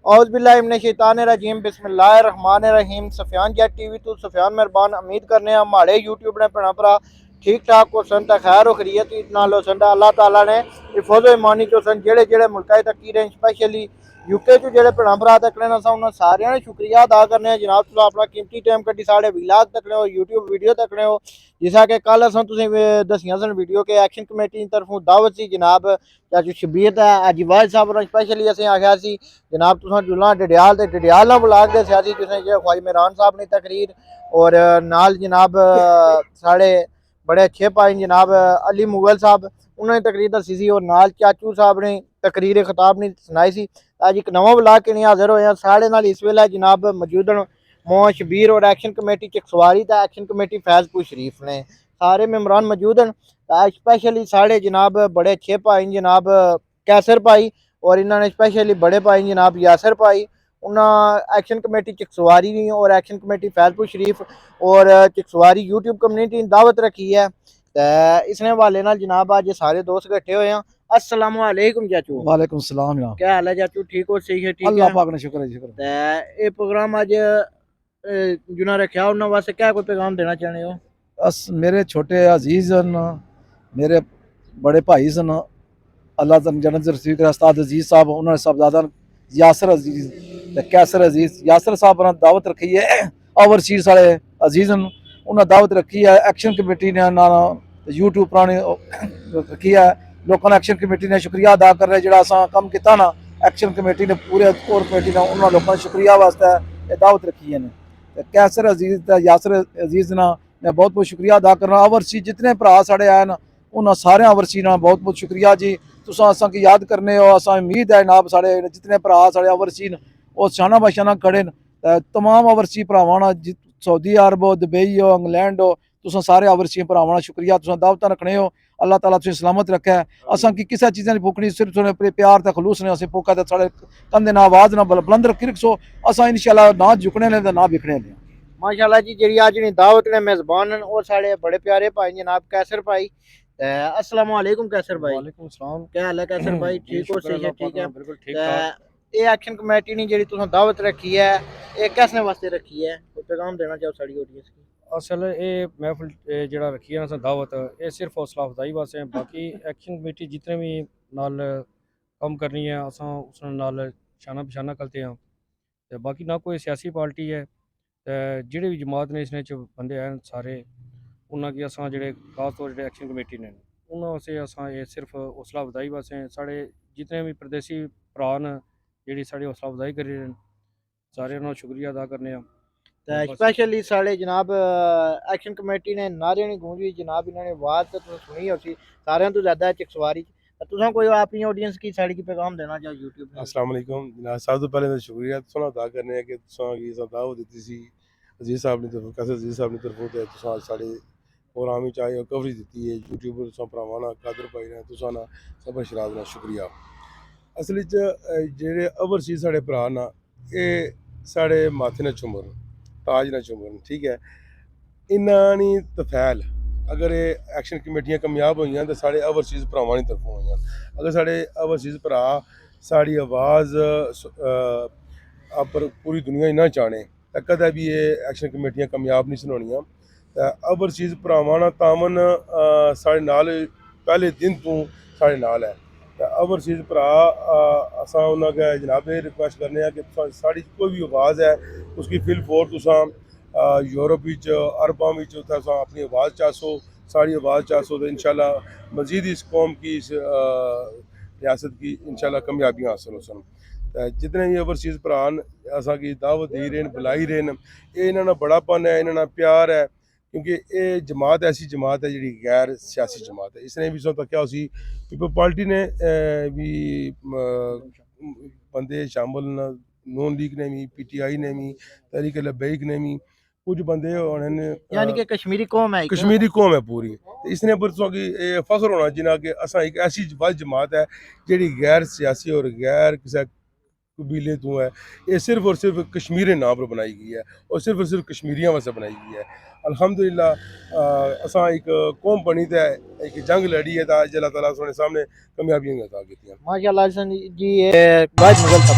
औज़ुबिल्लाहिमिनश्शैतानिर्रजीम बिस्मिल्लाहिर्रहमानिर्रहीम। Sufyan jet TV तो सफ़ियान मेहरबान उम्मीद करने हमारे यूट्यूब ने भैन भरा ठीक ठाक हो सन तो खैर खरीयत नाल हो सन। अल्लाह ताला ने हिफाज़ो ईमानी चो सन जेड़े जेड़े मुल्का तकी रहे स्पैशली यूके चो जेड़े भैन भरा तकने न उन्होंने सारे ने शुक्रिया अदा करने जनाब। तुम अपना कीमती टाइम कड्डी साढ़े विलाग तकने हो यूट्यूब वीडियो तकने हो जिसा कि कल अस दसियां सन वीडियो के एक्शन कमेटी की तरफों दावत सी जनाब चाचू शबीर है अज वाज साहब और स्पैशली असें आख्या सी जनाब तुम जुलना डडियाल तो डडियाल ना बुलाग दे सियासी तुसें ख्वाजा मेहरान साहब ने तकरीर और नाल जनाब साढ़े बड़े अच्छे भाई जनाब अली मुगल साहब उन्होंने तकरीर दसी सी और नाल चाचू साहब ने तकरीर खिताब ने सुनाई सी। अज एक नवा बुला के नहीं हाजिर होया साढ़े नाल इस वेले जनाब मौजूद मोहन शबीर और एक्शन कमेटी चकसवारी तो एक्शन कमेटी फैजपुर शरीफ ने सारे मेम्बरान मौजूद हैं। स्पैशली साढ़े जनाब बड़े अच्छे भाई जनाब कैसर भाई और इन्होंने स्पैशली बड़े भाई जनाब यासर भाई उन्होंने एक्शन कमेटी चकसवारी और एक्शन कमेटी फैजपुर शरीफ और चकसवारी यूट्यूब कम्यूनिटी ने दावत रखी है। इसने हवाले नाल जनाब अज सारे दोस्त इकट्ठे हुए हैं। अस्सलाम वालेकुम चाचू। वालेकुम सलाम जनाब। क्या हाल है चाचू? ठीक हो? सही है? ठीक अल्लाह है। पाक ने शुक्र है शुक्र। ये प्रोग्राम अज जुना रखा उन्होंने वास्ते क्या कोई पैगाम देना चाहते हो? अस मेरे छोटे अजीज न मेरे बड़े भाई सन अल्लाह जन्नत रसीद उस्ताद अजीज साहब उन्होंने साहबजादा यासर अजीज ते कैसर अजीज यासर साहब ने दावत रखी है ओवरसीज साढ़े अजीज न उन्हें दावत रखी है एक्शन कमेटी ने ना यूट्यूब पुरानी रखी है लोगों ने एक्शन कमेटी ने शुक्रिया अदा कर रहे जो असा कम किया ना एक्शन कमेटी ने पूरे कोर कमेटी ने उन्होंने लोगों ने शुक्रिया वास्ते ये दावत रखी है कैसर अजीज ते यासर अजीज ना मैं बहुत बहुत शुक्रिया अदा करना ओवरसी जितने भरा साढ़े आए न उन्होंने सारे ओवरसी ना बहुत बहुत शुक्रिया जी तुस असा की याद करने हो असा उम्मीद है जनाब साढ़े जितने भरा साढ़े ओवरसी न वो शाना बशाना खड़े न तमाम ओवरसी भरावां सऊदी अरब हो दुबई हो इंग्लैंड हो तुस सारे ओवरसी भरावां शुक्रिया तुस दावत रखने हो अल्लाह ताला तुझे सलामत रखे असा की किसी चीज़ा की भुखनी सिर्फ तुझे प्यार ते खलूस ने असें भुखा ते साढ़े कंधे ना आवाज़ ना बुलंद रखी रखो असा इंशाल्लाह ना झुकने ने ना बिखने ने। माशाल्लाह जी जी अज दी दावत ने मेजबान और साढ़े बड़े प्यारे भाई जनाब कैसर भाई। अस्सलाम वालेकुम कैसर भाई। वालेकुम सलाम। क्या हाल है कैसर भाई? ठीक हो? सही है? ठीक है। बिल्कुल ठीक ठाक। ये एक्शन कमेटी ने जी तुसें दावत रखी है ये कैसने वास्ते रखी है कोई पैगाम देना चाहो साड़ी ऑडियंस की? असल ये महफिल जरा रखी है ना दावत ये सिर्फ हौसला अफजाई वास्ते है बाकी एक्शन कमेटी जितने भी नाल कम करनी है असा उस नाल शाना बशाना करते हैं तो बाकी ना कोई सियासी पार्टी है तो जेह्ड़े भी जमात ने इसने च बंदे हैं सारे उन्होंने असा जेह्ड़े खास तौर जेह्ड़े एक्शन कमेटी ने उन्होंने वास्ते असा ये सिर्फ हौसला अफजाई वास्ते हैं साढ़े जितने भी प्रदेसी भरा न जेह्ड़ी साढ़ी हौसला अफजाई करी रहे हैं सारे उन्होंने शुक्रिया अदा करने स्पेशली साढ़े जनाब एक्शन कमेटी ने नारे नहीं गूंजी जनाब इन्होंने आवाज़ तो तुम सुनी होगी सारे तो ज़्यादा चकसवारी तुम कोई अपनी ऑडियंस की साड़ी की पैगाम देना चाहो यूट्यूब पे? अस्सलाम वालेकुम जनाब सब तो पहले तो शुक्रिया तुसें अदा करने कि तुसें दावत दी सी अजीज साहब ने तरफ कैसे अजीज साहब ने तरफों ते तुसें साढ़े प्रोग्राम चाहे कवरेज दी है यूट्यूब पर तुसें भरावां ना कादर भाई ने तुसें ना सब शराब ना शुक्रिया। असल जेह्ड़े ओवरसीज साढ़े भरा ना एह् साढ़े माथे ने चुमरन ताज ना चुमरन ठीक है इन्ना नी तफैल अगर ये एक्शन कमेटियां कामयाब हुई तो साढ़े ओवरसीज भरावां की तरफों हुई अगर साढ़े ओवरसीज भरा साड़ी आवाज़ पर पूरी दुनिया ना चाहने तो कदें भी ये एक्शन कमेटियां कामयाब नहीं सुनानियां तो ओवरसीज भरावां ना तामन साढ़े नाल पहले दिन तो साढ़े नाल है तो ओवरसीज भरा असा उन्होंने जनाब ये रिक्वेस्ट करने कि साड़ी कोई भी आवाज़ है उसकी फिल फोर तुसा यूरोप अरबा अपनी आवाज़ चासो साड़ी आवाज़ चासो तो इंशाल्लाह मज़ीद इस कौम की इस रियासत की इंशाल्लाह कामयाबियाँ हासिल हो सन। जितने भी ओवरसीज़ भरा असा की दावत दे रहे हैं बुलाई रहे हैं ये इन्होंने बड़ापन है इन्होंने प्यार है क्योंकि ये जमात ऐसी जमात है जी गैर सियासी जमात है इसने भी सोचा क्या उसी पीपल पार्टी ने भी बंदे शामिल नून लीग ने भी PTI ने भी तहरीक लबैक ने भी कुछ बंदे यानी कि कश्मीरी कौम है कश्मीरी कौम है पूरी तो इसने पर कि फख्र होना जिना कि असा एक ऐसी वज जमात है जी गैर सियासी और गैर किसी कबीले तो है ये सिर्फ और सिर्फ कश्मीर नाम पर बनाई गई है और सिर्फ कश्मीरियों वास्ते बनाई गई है। अल्हम्दुलिल्लाह असा एक कौम बनी तो एक जंग लड़ी है तो अज अल्लाह ताला सामने कामयाबियां अता की। माशाल्लाह जी ये बाज मुगल सब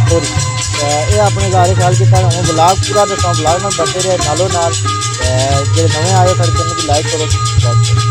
ਇਹ ਆਪਣੇ ਜ਼ਾਰੇ ਖਿਆਲ ਕੀਤਾ ਹੁਣ ਵਲੌਗ ਪੂਰਾ ਦੱਸਾਂ ਵਲੌਗ ਨਾਲ ਬੰਦੇ ਰਹੇ ਨਾਲੋਂ ਨਾਲ ਜਿਹੜੇ ਨਵੇਂ ਆਏ ਸਾਡੇ ਚੈਨਲ ਨੂੰ ਲਾਈਕ ਕਰੋ ਸਬਸਕ੍ਰਾਈਬ ਕਰੋ।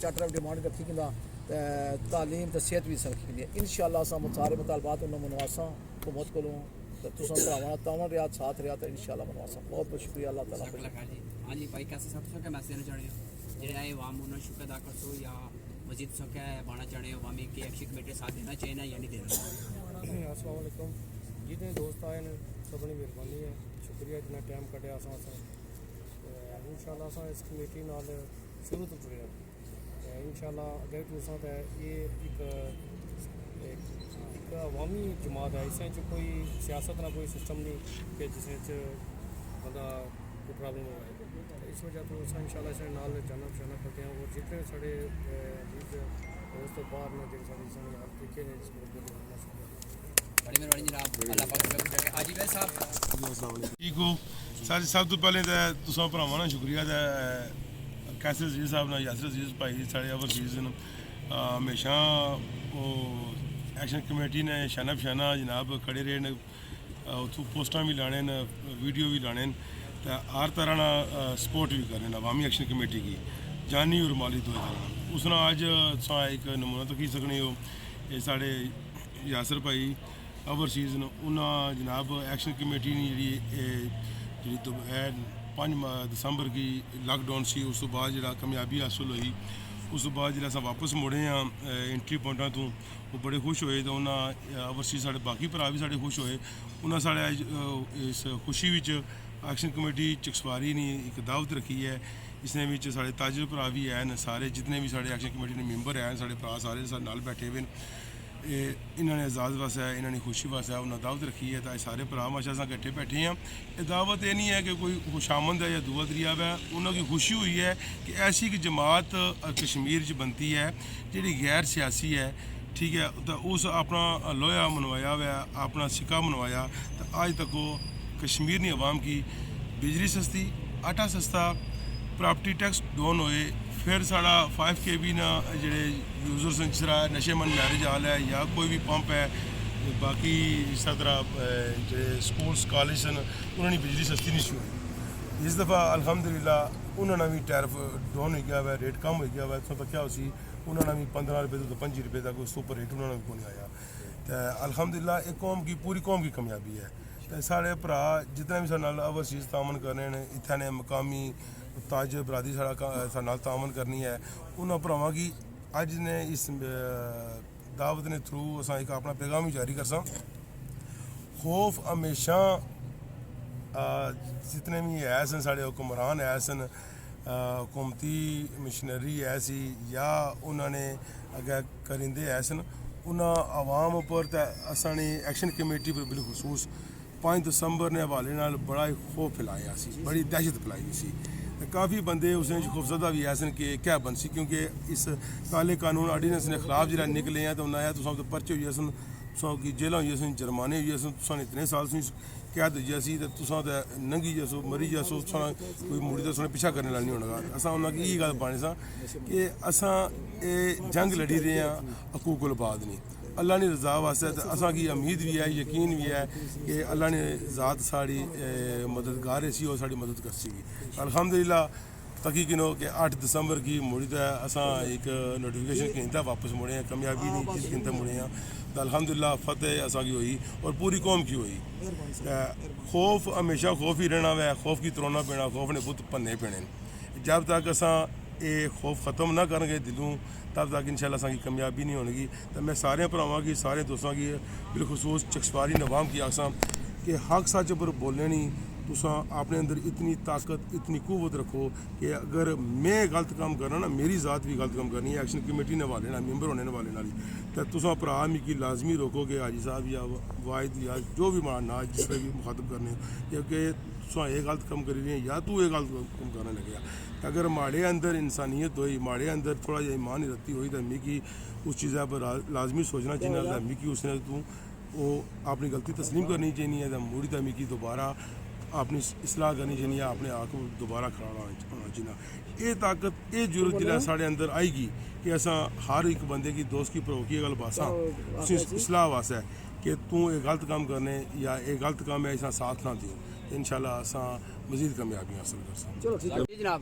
चार्टर डिमांड रखी कि तालीम तो सेहत भी रखी कि इंशाअल्लाह अस सारे मुतालबात उन्होंने मनवासा हुकूमत को तुम भरावाना तावन रियात साथ रियात इंशाअल्लाह मनवासा। बहुत बहुत शुक्रिया अल्लाह ताला। हाँ जी भाई कैसे सब क्या मैसेज देना चाह रहे हो जो आए वाम उन्होंने शुक्र अदा कर सो या मजीद सो क्या बाना चाह रहे हो वामी के एक्शन कमेटी साथ देना चाहिए या नहीं देना। अस्सलाम वालेकुम जितने दोस्त आए ने सबनी मेहरबानी है शुक्रिया जितना टाइम कटे इंशाअल्लाह अस इस कमेटी नाल शुरू तो जुड़े इंशाअल्लाह अगर तुसा तो ये एक अवामी जमात है इस कोई सियासत ना कोई सिस्टम नहीं कि जिस बंदा कोई प्रॉब्लम हो इस वजह तो अस इंशाअल्लाह इस नाल जाना पछाना करते हैं और जितने साढ़े दोस्त बाहर ने जो तरीके ने इस मुद्दे को बड़ी मेहरबानी जनाब अल्लाह पाक आजी भाई साहब ठीक हो सारे सब तो पहले तो तुसा भरावां ना शुक्रिया कैसर अजीज साहब ने यासर अजीज भाई साढ़े ओवरसीज न हमेशा एक्शन कमेटी ने शाना बशाना जनाब खड़े रहे न उत्थों पोस्टां भी लाने न वीडियो भी लाने तो हर तरह ना सपोर्ट भी करने अवामी एक्शन कमेटी की जानी और माली दो उसना अज एक नमूना तो की सकने हो ये साढ़े यासर भाई ओवरसीज न उन्हें जनाब एक्शन कमेटी ने जी 5 दिसंबर की लॉकडाउन सी उस तो बाद जो कामयाबी हासिल हुई उस तो बाद जो वापस मुड़े हाँ एंट्री पॉइंटा तो वो बड़े खुश होए तो उन्हें ओवरसीज साढ़े बाकी भरा भी साढ़े खुश होए उन्हें साढ़े इस खुशी विच एक्शन कमेटी चकसवारी ने एक दावत रखी है इसने साढ़े ताजर भरा भी हैं सारे जितने भी साढ़े एक्शन कमेटी के मैंबर हैं साढ़े भरा सारे साढ़े नाल बैठे हुए इन्होंने एजाज वास्ते इन्होंने खुशी वास्ते उन्हें दावत रखी है तो सारे भरा माशा अस कट्ठे बैठे हैं ये दावत ये नहीं है कि कोई खुशामंद है या दुआ दरियाब है उन्होंने खुशी हुई है कि ऐसी एक जमात कश्मीर बनती है जी गैर सियासी है ठीक है तो उस अपना लोहा मनवाया हुआ अपना सिक्का मनवाया तो अज तक वो कश्मीर ने अवाम की बिजली सस्ती आटा सस्ता प्रॉपर्टी टैक्स डाउन होए फिर साढ़ा 5 KB ना जेडे यूजर्स जिस तरह नशेमंद मैरिज हाल है या कोई भी पंप है बाकी इस तरह जो स्कूल्स कॉलेज हैं उन्होंने बिजली सस्ती नहीं शुरू इस दफ़ा अल्हम्दुलिल्लाह उन्होंने भी टैरिफ डाउन हो गया है रेट कम हो गया है तो क्या उसी उन्होंने भी 15 रुपये तो 5 रुपये तक सुपर रेट उन्होंने भी को नहीं आया तो अल्हम्दुलिल्लाह एक कौम की पूरी कौम की कामयाबी है तो साढ़े भरा जितने भी साढ़े ओवरसीज तामन कर रहे हैं इतने ने मकामी ताज बरादरी साढ़ा तामन करनी है उन्होंने भरावां की अज ने इस दावत ने थ्रू अस एक अपना पैगाम भी जारी कर खौफ हमेशा जितने भी है सन साढ़े हुक्मरान है सन हुकूमती मशीनरी है सी या उन्होंने अगर करिंदे है सन उन्हें आवाम पर तो असानी एक्शन कमेटी पर बिलखसूस 5 दिसंबर ने हवाले नाल बड़ा ही खौफ फैलाया सी बड़ी दहशत फैलाई सी काफ़ी बंदे उसने खौफजदा भी ऐसे कि क्या बन सी क्योंकि इस काले कानून आर्डीनेंस ने खिलाफ जो निकले हैं तो उन्हें तुम पर्चे हुई सन तुसा की जेलों हुई सन जुर्माने हुई सन तुसा इतने साल से कैद हुई सी तो तुसा तो नंगी जैसो मरी जैसो कोई मुड़ी तो उसने पिछा करने वाला नहीं होना असा उन्होंने ये गल पाने सा कि असा ये जंग लड़ी रहे हैं हकूकुल बाद नहीं अल्लाह ने रज़ा वास्ते ते असां की उम्मीद भी है, यकीन भी है कि अल्लाह ने ज़ात साड़ी मददगार सी और साड़ी मदद कर सी। अल्हम्दुलिल्लाह तकीनो कि 8 दिसंबर की मुड़ी तो असां एक नोटिफिकेशन कहता वापस मुड़े हैं, कामयाबी नहीं जिस कहते मुड़े हैं तो अल्हम्दुलिल्लाह फतेह असां की हुई और पूरी कौम की हुई। खौफ हमेशा खौफ ही रहना है, खौफ की तरोना पैना, खौफ ने बुत भन्ने पैने। जब तक असां ये खौफ ख़त्म ना करेंगे दिलों तब तक इंशाल्लाह असां की कामयाबी नहीं होगी। तो मैं सारे भरावां की सारे दोस्तों की बिलखसूस चकसवारी नवाम की आसां कि हक सच पर बोलने नहीं, तुसा अपने अंदर इतनी ताकत इतनी कुव्वत रखो कि अगर मैं गलत काम करना ना, मेरी ज़ात भी गलत काम करनी है, एक्शन कमेटी ने वाले ना मैंबर होने वाले नाल तो तुसा भरा मिगी लाजमी रोको कि हाजी साहब या वाहिद या जो भी मारना जिस तरह भी मुखातब करने क्योंकि तुसा ये गलत काम करी रही है या तू ये गलत काम करने लगे। तो अगर माड़े अंदर इंसानियत हुई, माड़े अंदर थोड़ा जहा ईमान रत्ती हुई तो मिगी उस चीज़ा पर लाजमी सोचना चाहिए मिगी उसने तू वो अपनी गलती तस्लीम करनी चाहिए तो मुड़ी तो मिगी दोबारा अपनी इसलाह करनी चाहिए, अपने आप को दोबारा खड़ा होना चाहिए। ये ताकत ये जरूरत जिला साढ़े अंदर आएगी कि असा हर एक बंदे की दोस्त की प्रोकी गल बासा उसी इसलाह वास्ते कि तू ये गलत काम करने या ये गलत काम है ऐसा साथ ना दी इंशाल्लाह असा मजीद कामयाबी हासिल कर सकते। जी जनाब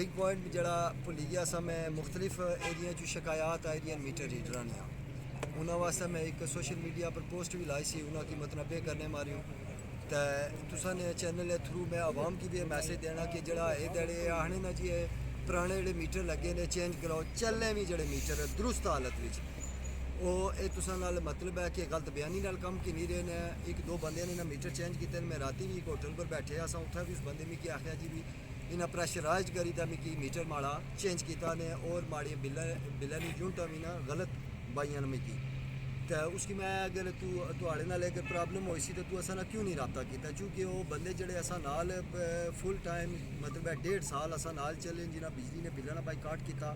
एक पॉइंट जड़ा भुली गया सा, मैं मुख्तलिफ एरिया जो शिकायत आई रही मीटर रीडर ने उन्होंने वास्ते मैं एक सोशल मीडिया पर पोस्ट भी लाई सी उन्होंने की मतनबे करने मारी हूँ तो तुसा ने चैनल के थ्रू मैं आवाम की भी मैसेज देना कि जड़ा ये दड़े आने ना जी पुराने जो मीटर लगे ने चेंज कराओ, चलने भी जो मीटर दुरुस्त हालत में वो ये तुसा नाल मतलब है कि गलत बयानी नाल कम की नहीं रहे ने। एक दो बंदे ने ना मीटर चेंज किए, मैं राती भी एक होटल पर बैठे अस उत्थे भी उस बंदे मिगी आख्या जी भी इन्हें प्रेशराइज करी दा मिगी मीटर माड़ा चेंज किया ने और माड़ी बिल्लां दी यूनिटां भी ना गलत बाइयां ने मिगी। तो उसकी मैं अगर तू तुहाड़े नाल अगर प्रॉब्लम होई सी तो तू असा क्यों नहीं रब्ता किया, क्योंकि वो बंदे जड़े असा नाल फुल टाइम मतलब 1.5 साल असा नाल चले जिन्हें बिजली ने बिल्लां दा बाइकाट किया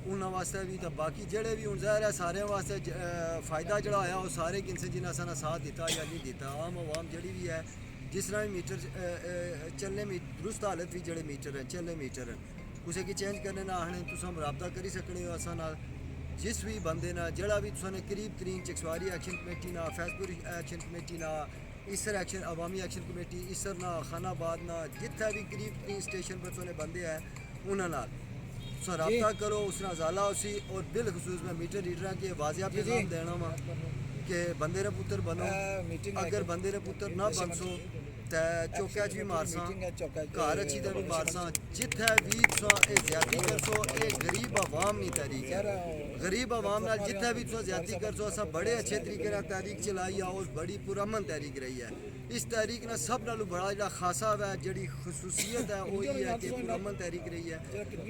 उन्होंने वास्ते भी तो बाकी जड़े भी हूँ ज़ाहिर है सारे वास्ते फ़ायदा जड़ा आया वो सारे किनसे जिन्हें असा साथ दिता या नहीं दिता। आम आवाम जड़ी भी है जिस तरह मीटर चलने में दुरुस्त हालत भी जड़े मीटर हैं चलने मीटर हैं कुछ की चेंज करने ना आने तुम रब्ता करी सकने हो असा नाल जिस भी बंदे ना जड़ा भी तुसाने करीब तरीन चकसवारी एक्शन कमेटी ना फैसपुर एक्शन कमेटी ना इसर एक्शन अवामी एक्शन कमेटी इसर ना खानाबाद ना जितना भी करीब तरीन स्टेशन पर तुसाने बंदे हैं उन्होंने रब्ता करो उस जाला उसी और बिलखसूस में मीटर रीडर के वाजिया पैगाम देना वा कि बंदे रे पुत्र बनो, अगर बंदे रे पुत्र ना बनसो तो चौके च भी मारसा घर अच्छी भी मारसा जिथे भी ज्यादा करसो ये गरीब आवाम नहीं तहरीक है। गरीब आवाम नाल जिथे भी ज्यादा करसो असा बड़े अच्छे तरीके नाल तहरीक चलाई और बड़ी पुरअमन तहरीक रही है। इस तहरीक ने सब नालों बड़ा जो खासा है जी खसूसियत है वो ये है कि पुरअमन तहरीक रही है।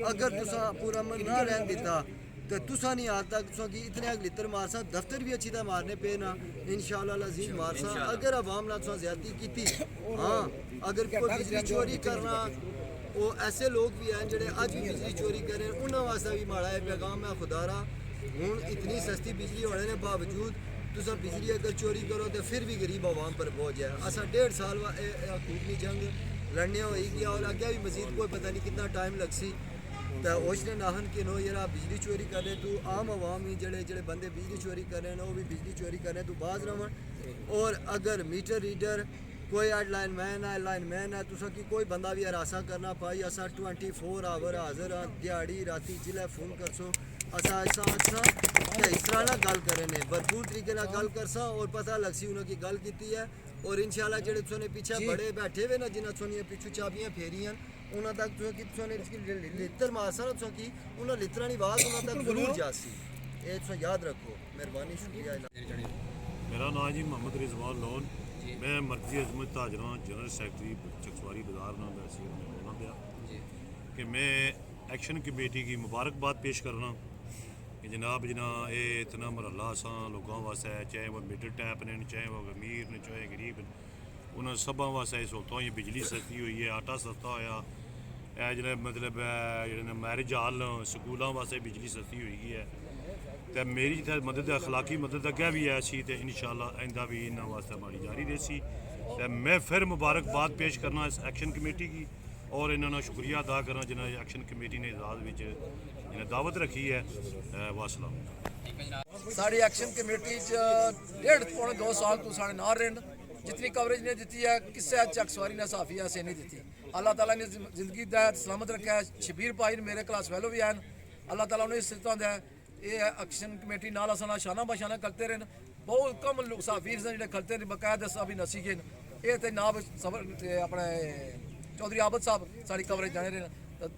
अगर तुसा पुरअमन ना रहन दिता तो तुसा नहीं आता तुसा कि इतने लित्र मारसा दफ्तर भी अच्छी तरह मारने पे ना इंशाअल्लाह अजीज मारसा। अगर अवाम ना तुसा ज्यादती की हाँ अगर कोई बिजली चोरी करना वो ऐसे लोग भी हैं जड़े अज भी बिजली चोरी करें उन्होंने वास्ते भी माड़ा है पैगाम है खुदारा हूँ इतनी सस्ती बिजली होने के बावजूद तुसा बिजली अगर चोरी करो तो फिर भी गरीब आवाम पर बोझ है। असा 1.5 साल हुकूमती जंग लड़ने हो गया और अगे भी मजीद कोई पता नहीं कितना टाइम लग सी तो उसने नाहन कि नो यार बिजली चोरी करे तू आम आवाम ही जड़े जड़े बंदे बिजली चोरी कर रहे हैं वो भी बिजली चोरी कर रहे हैं तू बाज रवन। और अगर मीटर रीडर कोई लाइन मैन है तुसा की कोई बंदा भी हरासा करना पाई असा 24 आवर हाजिर हाँ दिहाड़ी राती जिले फोन करसो असा ऐसा अच्छा इस तरह ना गल करें भरपूर तरीके ना गल करसा और पता लग सी उन्होंने की गल की है। और इंशाल्लाह जेडे तुसने पीछे बड़े बैठे हुए ना जिन्हें सोनिया पिछू चाबियां फेरियां उन्होंने तक तुसने लित्र मारसा ना तुसा की उन्होंने लित्रा की आवाज़ उन्होंने तक जरूर जासी ये तुम याद रखो। मेहरबानी शुक्रिया। मेरा नाम जी मोहम्मद रिजवान लोन मैं मरकजी अजमत ताजरा जनरल सैकटरी चकसवारी बाजार नाम तहसील में बोलना पाया कि मैं एक्शन कमेटी की मुबारकबाद पेश करना कि जनाब जना ये इतना मरला असा लोगों वास्ते चाहे वह मिडल टैप ने चाहे वह अमीर ने चाहे गरीब उन्होंने सब वास्ते सहूलत हुई बिजली सस्ती हुई है आटा सस्ता होया जो मतलब जो मैरिज हाल स्कूलों वास्ते बिजली सस्ती हुई है तो मेरी जिथे मदद अखलाकी मदद अगे भी है सी तो इंशाअल्लाह आइंदा भी इन्होंने वास्ते हमारी जारी रही तो मैं फिर मुबारकबाद पेश करना इस एक्शन कमेटी की और इन्होंने शुक्रिया अदा करना जिन्हें एक्शन कमेटी ने इजाज़ जिन्हें दावत रखी है। वासलाम। ਠੀਕ ਹੈ ਜਨਾਬ। ਸਾਡੀ ਐਕਸ਼ਨ ਕਮੇਟੀ 'ਚ 1.5-2 ਸਾਲ ਤੋਂ ਸਾਡੇ ਨਾਲ ਰਹਿਣ ਜਿਤਨੀ ਕਵਰੇਜ ਨੇ ਦਿੱਤੀ ਹੈ ਕਿਸੇ ਚੱਕ ਸਵਾਰੀ ਨੇ ਸਾਫੀ ਐਸੇ ਨਹੀਂ ਦਿੱਤੀ। ਅੱਲਾਹ ਤਾਲਾ ਨੇ ਜ਼ਿੰਦਗੀ ਦਾ ਸਲਾਮਤ ਰੱਖਿਆ। ਸ਼ਬੀਰ ਭਾਈ ਨੇ ਮੇਰੇ ਕਲਾਸ ਫੈਲੋ ਵੀ ਹਨ, ਅੱਲਾਹ ਤਾਲਾ ਉਹਨੇ ਸਿੱਧਾ ਦਾ ਇਹ ਐਕਸ਼ਨ ਕਮੇਟੀ ਨਾਲ ਅਸਾਂ ਸ਼ਾਨਾ ਬਸ਼ਾਨਾ ਕਰਤੇ ਰਹਿਣ। ਬਹੁਤ ਕਮ ਲੋਕ ਸਾਫੀ ਜਿਹੜੇ ਖਲਤੇ ਨੇ ਬਕਾਇਦਾ ਸਾਬੀ ਨਸੀਗੇ ਇਹ ਤੇ ਨਾਬ ਸਬਰ ਆਪਣੇ ਚੌਧਰੀ ਆਬਦ ਸਾਹਿਬ ਸਾਡੀ ਕਵਰੇਜ ਜਾਣੇ ਰਹੇ।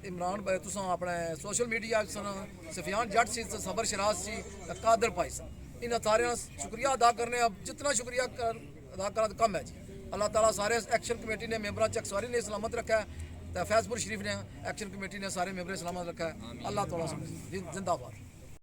इमरान भाई तुसा अपने सोशल मीडिया सफियान जट सी सबर शराज सी कादर भाई साहब इन सारे शुक्रिया अदा करने। अब जितना शुक्रिया अदा करा कम है जी। अल्लाह ताला सारे एक्शन कमेटी ने मेंबर चकसवारी ने सलामत रखा है तो फैजपुर शरीफ ने एक्शन कमेटी ने सारे मेंबर सलामत रखा है। अल्लाह ताला जिंदाबाद।